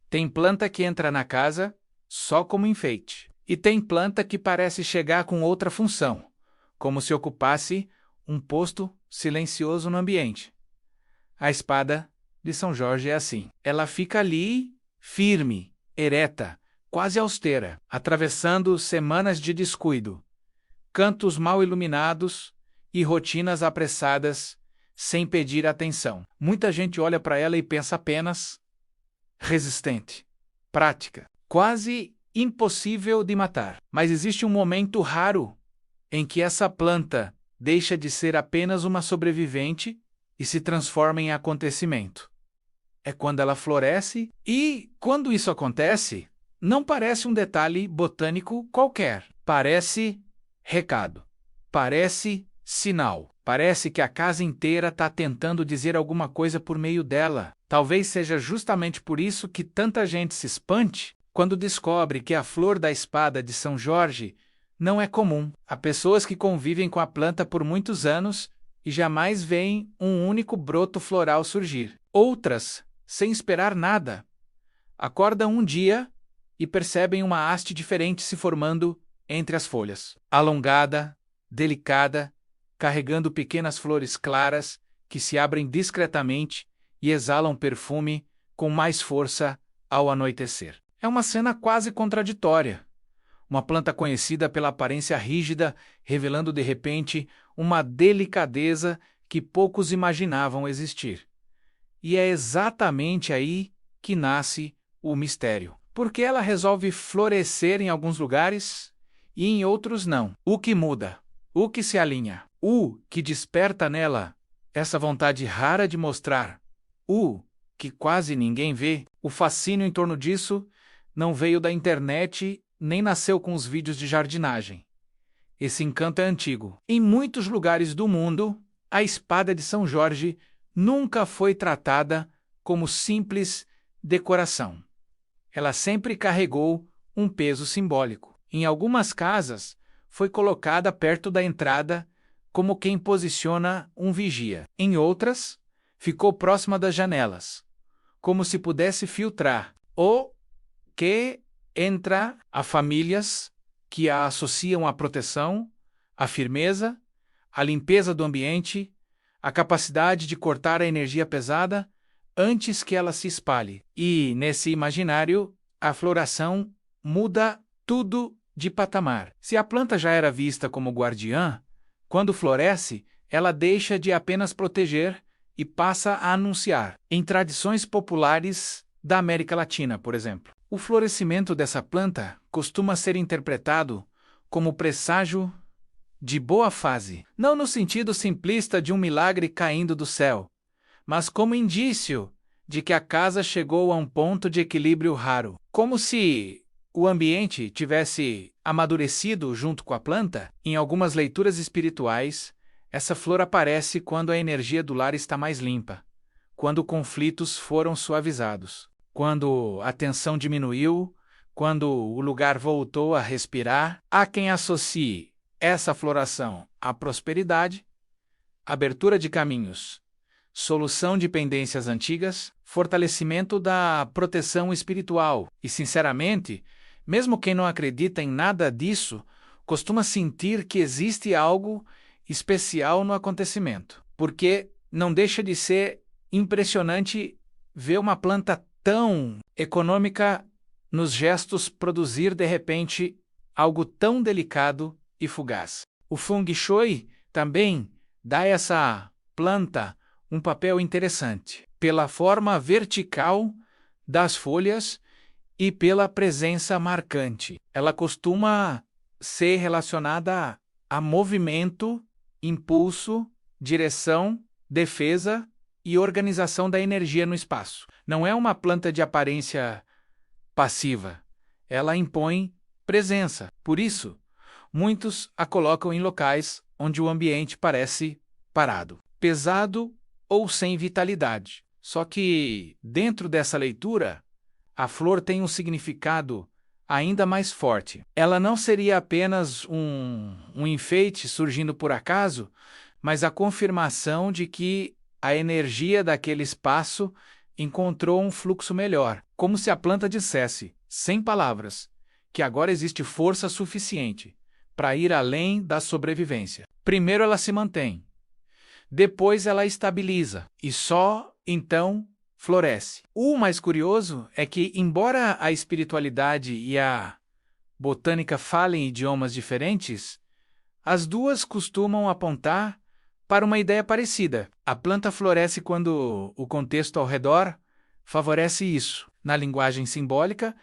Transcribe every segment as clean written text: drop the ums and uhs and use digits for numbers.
Tem planta que entra na casa só como enfeite. E tem planta que parece chegar com outra função, como se ocupasse um posto silencioso no ambiente. A espada de São Jorge é assim. Ela fica ali, firme, ereta, quase austera, atravessando semanas de descuido, cantos mal iluminados e rotinas apressadas, sem pedir atenção. Muita gente olha para ela e pensa apenas resistente, prática, quase impossível de matar. Mas existe um momento raro em que essa planta deixa de ser apenas uma sobrevivente e se transforma em acontecimento. É quando ela floresce e, quando isso acontece, não parece um detalhe botânico qualquer. Parece recado. Parece sinal. Parece que a casa inteira está tentando dizer alguma coisa por meio dela. Talvez seja justamente por isso que tanta gente se espante quando descobre que a flor da espada de São Jorge não é comum. Há pessoas que convivem com a planta por muitos anos e jamais veem um único broto floral surgir. Outras, sem esperar nada, acordam um dia e percebem uma haste diferente se formando entre as folhas. Alongada, delicada, carregando pequenas flores claras que se abrem discretamente e exalam perfume com mais força ao anoitecer. É uma cena quase contraditória. Uma planta conhecida pela aparência rígida, revelando de repente uma delicadeza que poucos imaginavam existir. E é exatamente aí que nasce o mistério. Porque ela resolve florescer em alguns lugares e em outros não. O que muda? O que se alinha? O que desperta nela essa vontade rara de mostrar? O que quase ninguém vê? O fascínio em torno disso não veio da internet nem nasceu com os vídeos de jardinagem. Esse encanto é antigo. Em muitos lugares do mundo, a espada de São Jorge nunca foi tratada como simples decoração. Ela sempre carregou um peso simbólico. Em algumas casas, foi colocada perto da entrada como quem posiciona um vigia. Em outras, ficou próxima das janelas, como se pudesse filtrar o que entra a famílias que a associam à proteção, à firmeza, à limpeza do ambiente, à capacidade de cortar a energia pesada antes que ela se espalhe. E, nesse imaginário, a floração muda tudo de patamar. Se a planta já era vista como guardiã, quando floresce, ela deixa de apenas proteger e passa a anunciar. Em tradições populares da América Latina, por exemplo, o florescimento dessa planta costuma ser interpretado como presságio de boa fase, não no sentido simplista de um milagre caindo do céu, mas como indício de que a casa chegou a um ponto de equilíbrio raro, como se o ambiente tivesse amadurecido junto com a planta. Em algumas leituras espirituais, essa flor aparece quando a energia do lar está mais limpa, quando conflitos foram suavizados, quando a tensão diminuiu, quando o lugar voltou a respirar. Há quem associe essa floração à prosperidade, abertura de caminhos, solução de pendências antigas, fortalecimento da proteção espiritual. E, sinceramente, mesmo quem não acredita em nada disso, costuma sentir que existe algo especial no acontecimento, porque não deixa de ser impressionante ver uma planta tão econômica nos gestos produzir de repente algo tão delicado e fugaz. O Feng Shui também dá a essa planta um papel interessante, pela forma vertical das folhas e pela presença marcante. Ela costuma ser relacionada a movimento, impulso, direção, defesa e organização da energia no espaço. Não é uma planta de aparência passiva. Ela impõe presença. Por isso, muitos a colocam em locais onde o ambiente parece parado, pesado ou sem vitalidade. Só que, dentro dessa leitura, a flor tem um significado ainda mais forte. Ela não seria apenas um enfeite surgindo por acaso, mas a confirmação de que a energia daquele espaço encontrou um fluxo melhor, como se a planta dissesse, sem palavras, que agora existe força suficiente para ir além da sobrevivência. Primeiro ela se mantém, depois ela estabiliza e só então floresce. O mais curioso é que, embora a espiritualidade e a botânica falem idiomas diferentes, as duas costumam apontar para uma ideia parecida. A planta floresce quando o contexto ao redor favorece isso. Na linguagem simbólica,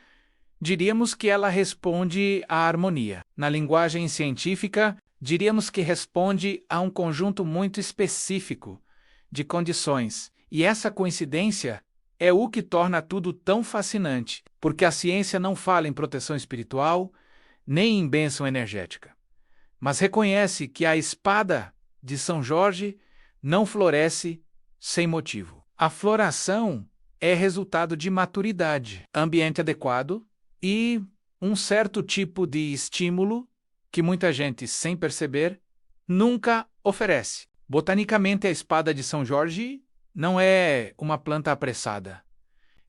diríamos que ela responde à harmonia. Na linguagem científica, diríamos que responde a um conjunto muito específico de condições. E essa coincidência é o que torna tudo tão fascinante, porque a ciência não fala em proteção espiritual, nem em bênção energética, mas reconhece que a espada de São Jorge não floresce sem motivo. A floração é resultado de maturidade, ambiente adequado e um certo tipo de estímulo que muita gente, sem perceber, nunca oferece. Botanicamente, a espada de São Jorge não é uma planta apressada.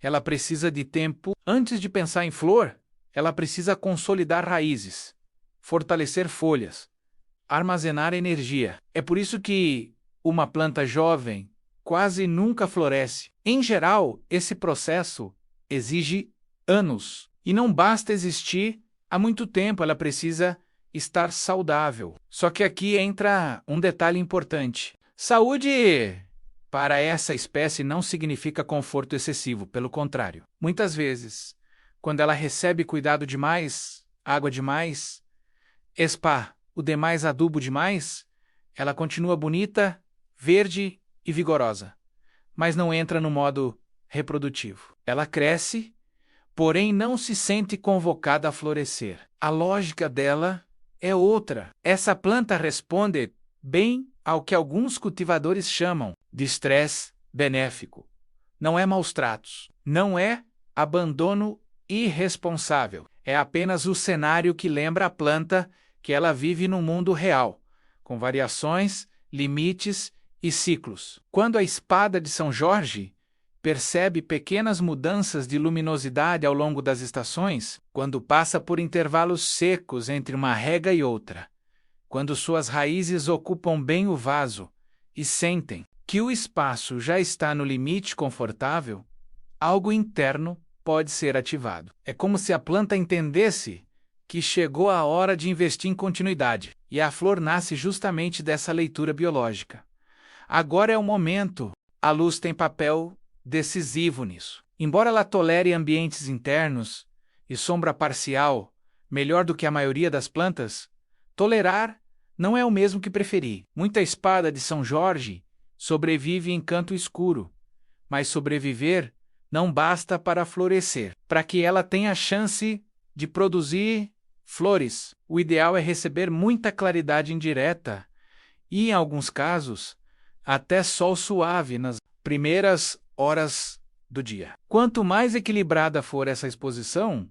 Ela precisa de tempo. Antes de pensar em flor, ela precisa consolidar raízes, fortalecer folhas, armazenar energia. É por isso que uma planta jovem quase nunca floresce. Em geral, esse processo exige anos. E não basta existir há muito tempo, ela precisa estar saudável. Só que aqui entra um detalhe importante. Saúde para essa espécie não significa conforto excessivo, pelo contrário. Muitas vezes, quando ela recebe cuidado demais, água demais, o demais adubo demais, ela continua bonita, verde e vigorosa, mas não entra no modo reprodutivo. Ela cresce, porém não se sente convocada a florescer. A lógica dela é outra. Essa planta responde bem ao que alguns cultivadores chamam de estresse benéfico. Não é maus tratos, não é abandono irresponsável. É apenas o cenário que lembra a planta que ela vive no mundo real, com variações, limites e ciclos. Quando a espada de São Jorge percebe pequenas mudanças de luminosidade ao longo das estações, quando passa por intervalos secos entre uma rega e outra, quando suas raízes ocupam bem o vaso e sentem que o espaço já está no limite confortável, algo interno pode ser ativado. É como se a planta entendesse que chegou a hora de investir em continuidade, e a flor nasce justamente dessa leitura biológica. Agora é o momento. A luz tem papel decisivo nisso. Embora ela tolere ambientes internos e sombra parcial melhor do que a maioria das plantas, tolerar não é o mesmo que preferir. Muita espada de São Jorge sobrevive em canto escuro, mas sobreviver não basta para florescer. Para que ela tenha chance de produzir flores, o ideal é receber muita claridade indireta e, em alguns casos, até sol suave nas primeiras horas do dia. Quanto mais equilibrada for essa exposição,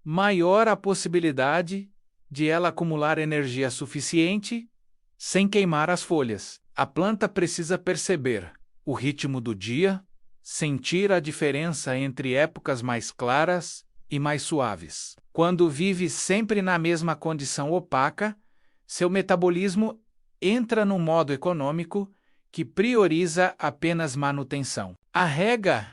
maior a possibilidade de ela acumular energia suficiente sem queimar as folhas. A planta precisa perceber o ritmo do dia, sentir a diferença entre épocas mais claras e mais suaves. Quando vive sempre na mesma condição opaca, seu metabolismo entra no modo econômico que prioriza apenas manutenção. A rega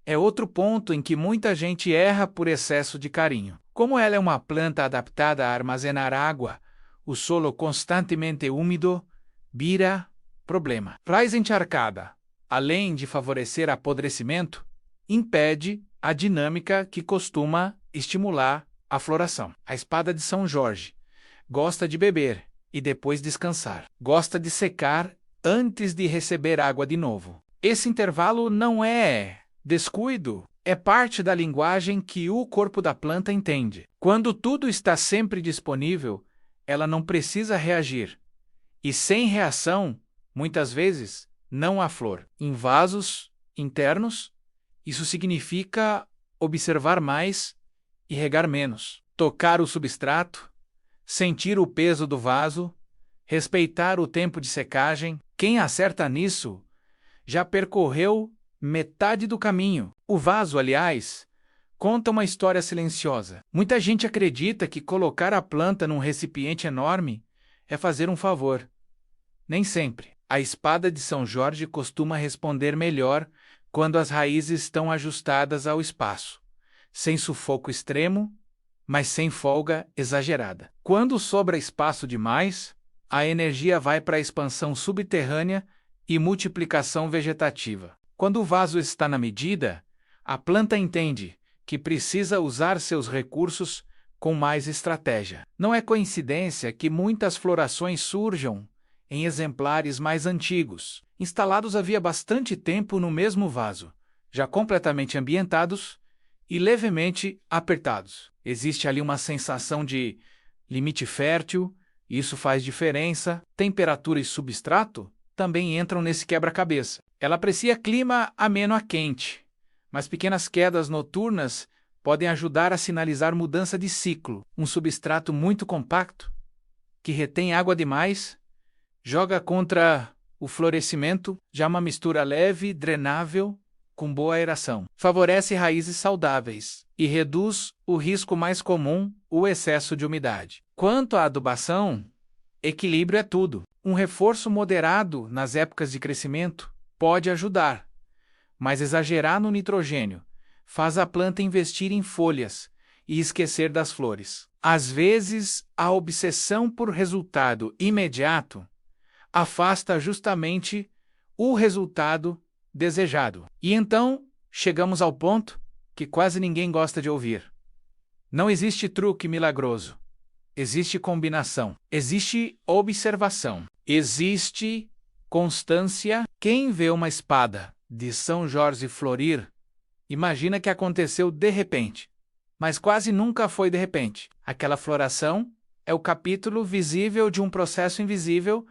é outro ponto em que muita gente erra por excesso de carinho. Como ela é uma planta adaptada a armazenar água, o solo constantemente úmido vira problema. Raiz encharcada, além de favorecer apodrecimento, impede a dinâmica que costuma estimular a floração. A espada de São Jorge gosta de beber e depois descansar. Gosta de secar antes de receber água de novo. Esse intervalo não é descuido, é parte da linguagem que o corpo da planta entende. Quando tudo está sempre disponível, ela não precisa reagir. E sem reação, muitas vezes, não há flor. Em vasos internos, isso significa observar mais e regar menos. Tocar o substrato, sentir o peso do vaso, respeitar o tempo de secagem. Quem acerta nisso já percorreu metade do caminho. O vaso, aliás, conta uma história silenciosa. Muita gente acredita que colocar a planta num recipiente enorme é fazer um favor. Nem sempre. A espada de São Jorge costuma responder melhor quando as raízes estão ajustadas ao espaço, sem sufoco extremo, mas sem folga exagerada. Quando sobra espaço demais, a energia vai para a expansão subterrânea e multiplicação vegetativa. Quando o vaso está na medida, a planta entende que precisa usar seus recursos com mais estratégia. Não é coincidência que muitas florações surjam em exemplares mais antigos, instalados havia bastante tempo no mesmo vaso, já completamente ambientados e levemente apertados. Existe ali uma sensação de limite fértil, isso faz diferença. Temperatura e substrato também entram nesse quebra-cabeça. Ela aprecia clima ameno a quente, mas pequenas quedas noturnas podem ajudar a sinalizar mudança de ciclo. Um substrato muito compacto, que retém água demais, joga contra o florescimento, já uma mistura leve, drenável, com boa aeração. Favorece raízes saudáveis e reduz o risco mais comum, o excesso de umidade. Quanto à adubação, equilíbrio é tudo. Um reforço moderado nas épocas de crescimento pode ajudar, mas exagerar no nitrogênio faz a planta investir em folhas e esquecer das flores. Às vezes, a obsessão por resultado imediato afasta justamente o resultado desejado. E então, chegamos ao ponto que quase ninguém gosta de ouvir. Não existe truque milagroso. Existe combinação. Existe observação. Existe constância. Quem vê uma espada de São Jorge florir, imagina que aconteceu de repente. Mas quase nunca foi de repente. Aquela floração é o capítulo visível de um processo invisível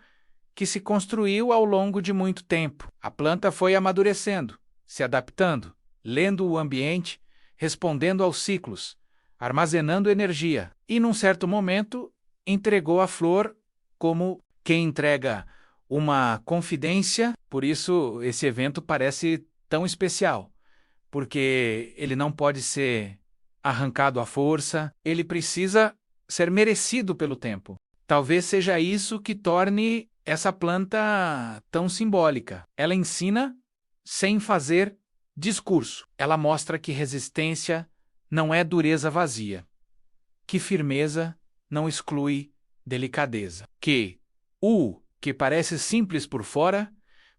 que se construiu ao longo de muito tempo. A planta foi amadurecendo, se adaptando, lendo o ambiente, respondendo aos ciclos, armazenando energia, e num certo momento entregou a flor como quem entrega uma confidência. Por isso esse evento parece tão especial, porque ele não pode ser arrancado à força, ele precisa ser merecido pelo tempo. Talvez seja isso que torne essa planta tão simbólica. Ela ensina sem fazer discurso. Ela mostra que resistência não é dureza vazia, que firmeza não exclui delicadeza, que o que parece simples por fora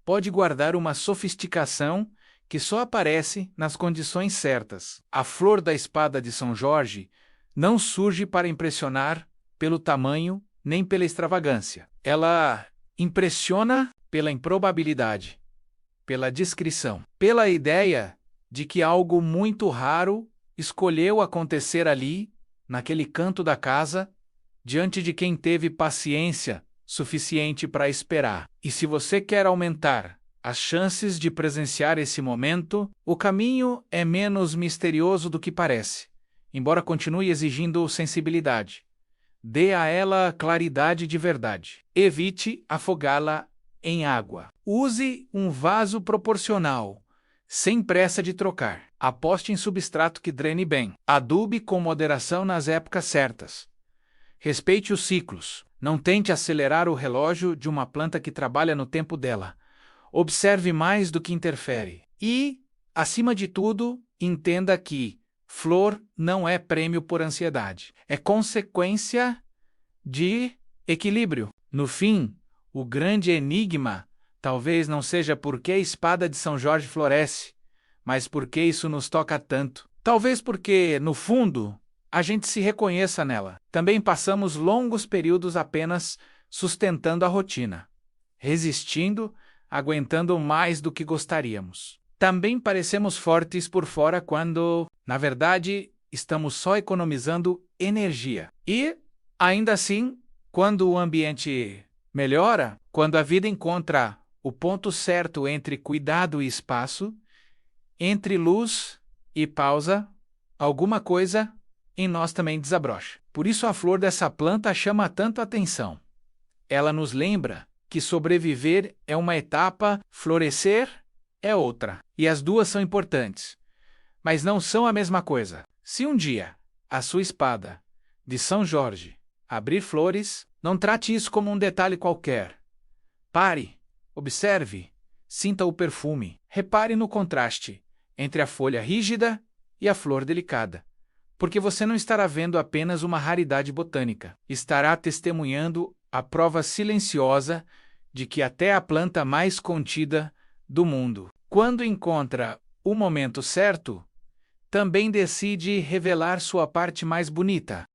pode guardar uma sofisticação que só aparece nas condições certas. A flor da espada de São Jorge não surge para impressionar pelo tamanho nem pela extravagância. Ela impressiona pela improbabilidade, pela discrição, pela ideia de que algo muito raro escolheu acontecer ali, naquele canto da casa, diante de quem teve paciência suficiente para esperar. E se você quer aumentar as chances de presenciar esse momento, o caminho é menos misterioso do que parece, embora continue exigindo sensibilidade. Dê a ela claridade de verdade. Evite afogá-la em água. Use um vaso proporcional, sem pressa de trocar. Aposte em substrato que drene bem. Adube com moderação nas épocas certas. Respeite os ciclos. Não tente acelerar o relógio de uma planta que trabalha no tempo dela. Observe mais do que interfere. E, acima de tudo, entenda que flor não é prêmio por ansiedade. É consequência de equilíbrio. No fim, o grande enigma talvez não seja por que a espada de São Jorge floresce, mas por que isso nos toca tanto. Talvez porque, no fundo, a gente se reconheça nela. Também passamos longos períodos apenas sustentando a rotina, resistindo, aguentando mais do que gostaríamos. Também parecemos fortes por fora quando, na verdade, estamos só economizando energia. E, ainda assim, quando o ambiente melhora, quando a vida encontra o ponto certo entre cuidado e espaço, entre luz e pausa, alguma coisa em nós também desabrocha. Por isso a flor dessa planta chama tanto a atenção. Ela nos lembra que sobreviver é uma etapa, florescer é outra, e as duas são importantes, mas não são a mesma coisa. Se um dia a sua espada de São Jorge abrir flores, não trate isso como um detalhe qualquer. Pare, observe, sinta o perfume, repare no contraste entre a folha rígida e a flor delicada. Porque você não estará vendo apenas uma raridade botânica, estará testemunhando a prova silenciosa de que até a planta mais contida do mundo, quando encontra o momento certo, também decide revelar sua parte mais bonita.